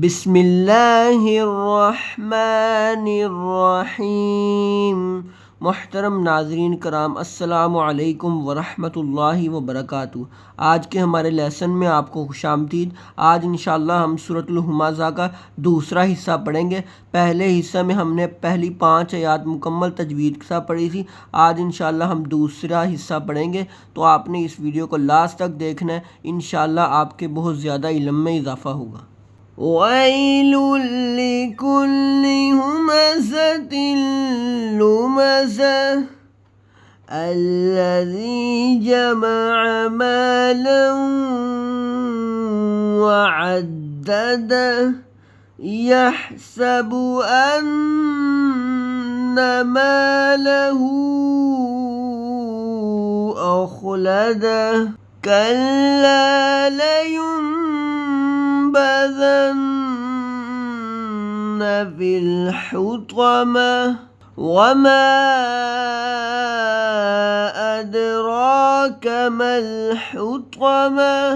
بسم اللہ الرحمن الرحیم۔ محترم ناظرین کرام، السلام علیکم ورحمۃ اللہ وبرکاتہ۔ آج کے ہمارے لیسن میں آپ کو خوش آمدید۔ آج انشاءاللہ ہم سورۃ الہمزہ کا دوسرا حصہ پڑھیں گے۔ پہلے حصہ میں ہم نے پہلی 5 آیات مکمل تجوید کے ساتھ پڑھی تھی۔ آج انشاءاللہ ہم دوسرا حصہ پڑھیں گے، تو آپ نے اس ویڈیو کو لاسٹ تک دیکھنا ہے۔ انشاءاللہ آپ کے بہت زیادہ علم میں اضافہ ہوگا۔ وَيْلٌ لِكُلِّ هُمَزَةٍ لُمَزَةٍ الَّذِي جَمَعَ مَالًا وَعَدَّدَهُ يَحْسَبُ أَنَّ مَالَهُ أَخْلَدَهُ كَلَّا لَيُنبَذَنَّ فِي الْحُطَمَةِ وَمَا أَدْرَاكَ مَا الْحُطَمَةُ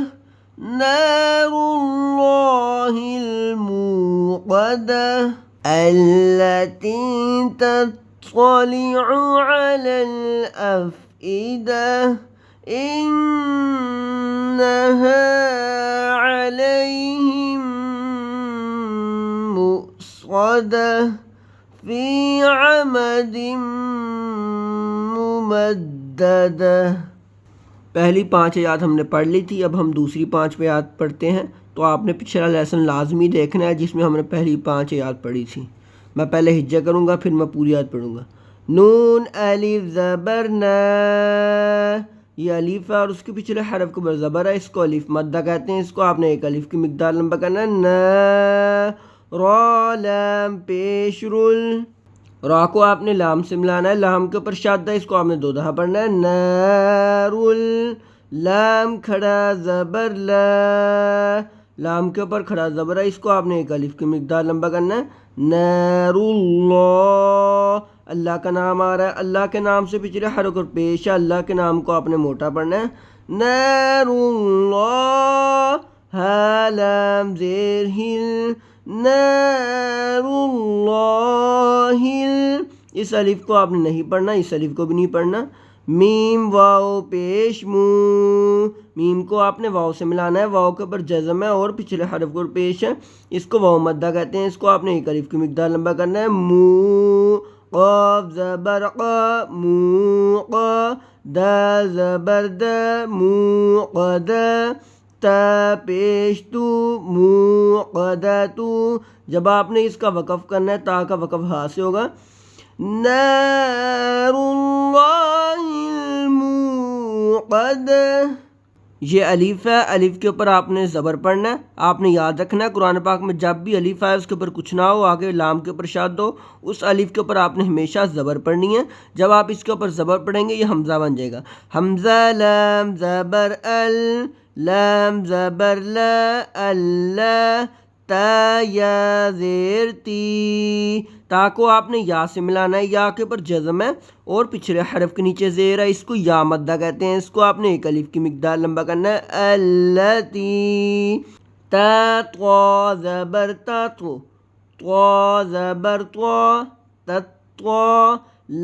نَارُ اللَّهِ الْمُوقَدَةُ الَّتِي تَطَّلِعُ عَلَى الْأَفْئِدَةِ إِنَّهَا عَلَيْهِمْ مُؤْصَدَةٌ فِي عَمَدٍ مُمَدَّدَةٍ۔ پہلی 5 آیات ہم نے پڑھ لی تھی، اب ہم دوسری 5 آیات پڑھتے ہیں۔ تو آپ نے پچھلا لیسن لازمی دیکھنا ہے جس میں ہم نے پہلی 5 آیات پڑھی تھی۔ میں پہلے ہجہ کروں گا، پھر میں پوری آیت پڑھوں گا۔ نون الف زبر نا، یہ الف ہے اور اس کے پچھلے حرف کو بر زبر ہے، اس کو الف مدہ کہتے ہیں۔ اس کو آپ نے ایک الف کی مقدار لمبا کرنا ہے۔ نا را لام پیش رول، را کو آپ نے لام سے ملانا ہے، لام کے اوپر شاد ہے، اس کو آپ نے 2 دفعہ پڑھنا ہے۔ نارول لام کھڑا زبر لا، لام کے اوپر کھڑا زبر ہے، اس کو آپ نے ایک الف کی مقدار لمبا کرنا ہے۔ نار اللہ، اللہ کا نام آ رہا ہے، اللہ کے نام سے پچھلے حرف کو پیش ہے، اللہ کے نام کو آپ نے موٹا پڑھنا ہے۔ نار اللہ ہا لام زیر ہل، نار اللہ، اس الف کو آپ نے نہیں پڑھنا، اس الف کو بھی نہیں پڑھنا۔ میم واو پیش مو، میم کو آپ نے واو سے ملانا ہے، واو کے اوپر جزم ہے اور پچھلے حرف کو پیش ہے، اس کو واو مدہ کہتے ہیں۔ اس کو آپ نے ایک الف کی مقدار لمبا کرنا ہے۔ مو قاف زبر قا موقا، دا زبر دا موقدا، تا پیش تو موقدتو۔ جب آپ نے اس کا وقف کرنا ہے، تا کا وقف ہا سے ہوگا۔ نار اللہ الموقدہ، یہ الف ہے، الف کے اوپر آپ نے زبر پڑھنا ہے۔ آپ نے یاد رکھنا ہے قرآن پاک میں جب بھی الف آئے اس کے اوپر کچھ نہ ہو، آگے لام کے اوپر شاد ہو، اس الف کے اوپر آپ نے ہمیشہ زبر پڑھنی ہے۔ جب آپ اس کے اوپر زبر پڑھیں گے یہ حمزہ بن جائے گا۔ حمزہ لام زبر ال، لام زبر لا، اللہ، تا یا زیر تی، تا کو آپ نے یا سے ملانا ہے، یا کے اوپر جزم ہے اور پچھلے حرف کے نیچے زیر ہے، اس کو یا مدہ کہتے ہیں۔ اس کو آپ نے ایک الف کی مقدار لمبا کرنا ہے۔ التی، تا طا زبر تا تو، طا زبر طا، تطا،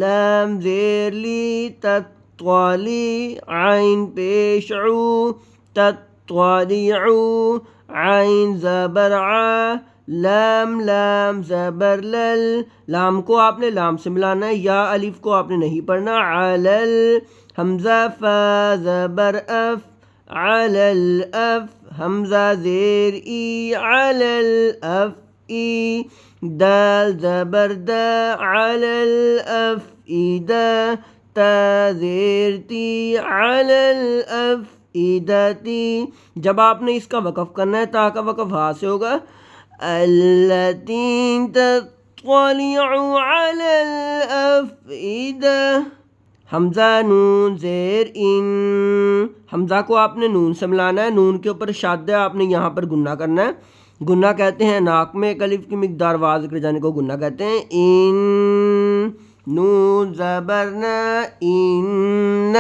لام زیر لی، تطالی، عین پیش عو، تطالیعو، عین زبر ع، لام لام زبر لل، لام کو آپ نے لام سے ملانا ہے، یا الف کو آپ نے نہیں پڑھنا۔ علل، حمزہ فا زبر اف، علل اف، حمزہ زیر ای، علل اف ای، دال زبر دا، علل اف ای دا، تا زیر تی، علل اف ایدتی۔ جب آپ نے اس کا وقف کرنا ہے، تا کا وقف ہا سے ہوگا۔ التی تطلع علی الافئدہ، حمزہ نون زیر ان، حمزہ کو آپ نے نون سے ملانا ہے، نون کے اوپر شاد ہے، آپ نے یہاں پر گنہ کرنا ہے۔ گنہ کہتے ہیں ناک میں ایک الف کی مقدار واضح کر جانے کو گنہ کہتے ہیں۔ ان، نون زبر نا، ان،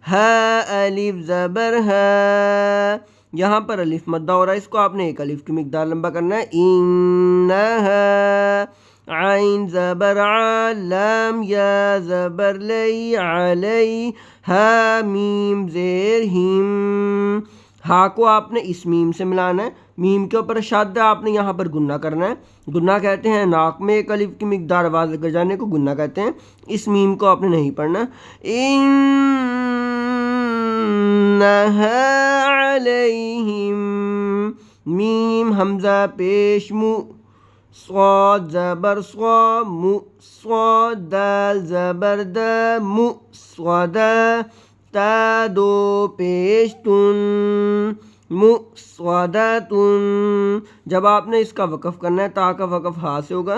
ہا الف زبر ہا، یہاں پر الف مدہ ہو رہا ہے، اس کو آپ نے ایک الف کی مقدار لمبا کرنا ہے. انہا عین زبر ع، لام یا زبر لی، علی، ہا میم زیر ہم. ہا کو آپ نے اس میم سے ملانا ہے، میم کے اوپر شد آپ نے یہاں پر گنہ کرنا ہے. گنہ کہتے ہیں ناک میں ایک الف کی مقدار آواز لگ جانے کو گنہ کہتے ہیں. اس میم کو آپ نے نہیں پڑھنا. انہا علیہم، میم حمزہ پیش مو، صاد زبر صا، مو، صاد، دال زبر د، مو، صدا، تا دو پیش تن، مصودتن. جب آپ نے اس کا وقف کرنا ہے، تا کا وقف ہا سے ہوگا.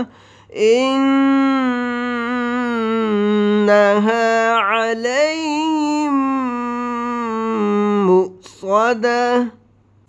انہا علیہم مؤصدہ.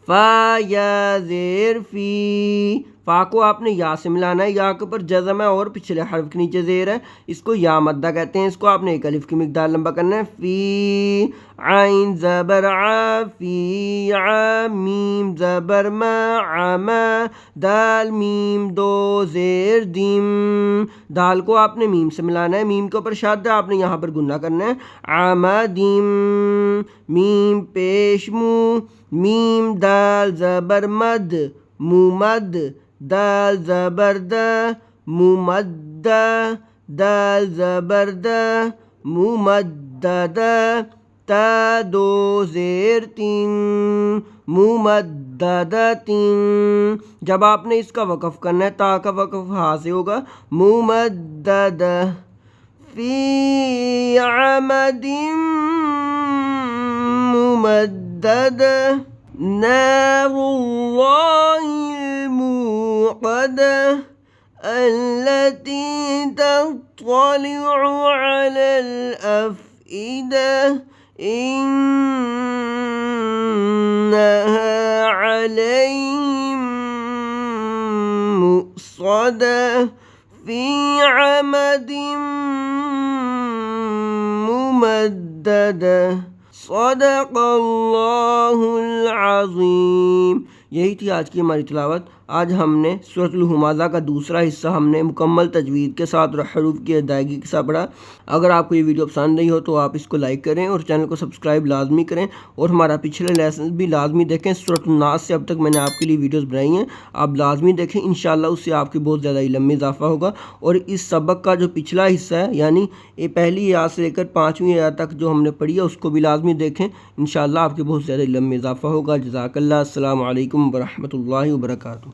فا یا زیر فی، فا کو آپ نے یا سے ملانا ہے، یا کے اوپر جزم ہے اور پچھلے حرف کے نیچے زیر ہے، اس کو یا مدہ کہتے ہیں. اس کو آپ نے ایک الف کی مقدار لمبا کرنا ہے. فی عین زبر ع، فی ع، میم زبر ما، عما، دال میم دو زیر دم. دال کو آپ نے میم سے ملانا ہے، میم کے اوپر شد آپ نے یہاں پر گنہ کرنا ہے. عمدم، میم پیش مو، میم دال زبر مد، ممد، دال زبر د، ممد، دال زبر د، ممدد، تا دو زیر تین، ممددتن. جب آپ نے اس کا وقف کرنا ہے، تا کا وقف ہا سے ہوگا. ممدد، فی عمد ممدد. نار اللہ الموقدہ التي تطلع على الأفئدة إنها عليهم مؤصدة في عمد ممددة. صدق اللہ العظیم. یہی تھی آج کی ہماری تلاوت. آج ہم نے سورۃ الہمزہ کا دوسرا حصہ ہم نے مکمل تجوید کے ساتھ اور حروف کی ادائیگی کے ساتھ پڑھا. اگر آپ کو یہ ویڈیو پسند نہیں ہو تو آپ اس کو لائک کریں اور چینل کو سبسکرائب لازمی کریں، اور ہمارا پچھلے لیسن بھی لازمی دیکھیں. سورۃ الناس سے اب تک میں نے آپ کے لیے ویڈیوز بنائی ہیں، آپ لازمی دیکھیں. انشاءاللہ اس سے آپ کی بہت زیادہ علم میں اضافہ ہوگا. اور اس سبق کا جو پچھلا حصہ ہے، یعنی یہ پہلی آیت سے لے کر 5ویں آیت تک جو ہم نے پڑھی ہے، اس کو بھی لازمی دیکھیں. انشاءاللہ آپ کے بہت زیادہ علم میں اضافہ ہوگا. جزاک اللہ. السلام علیکم ورحمۃ اللہ وبرکاتہ.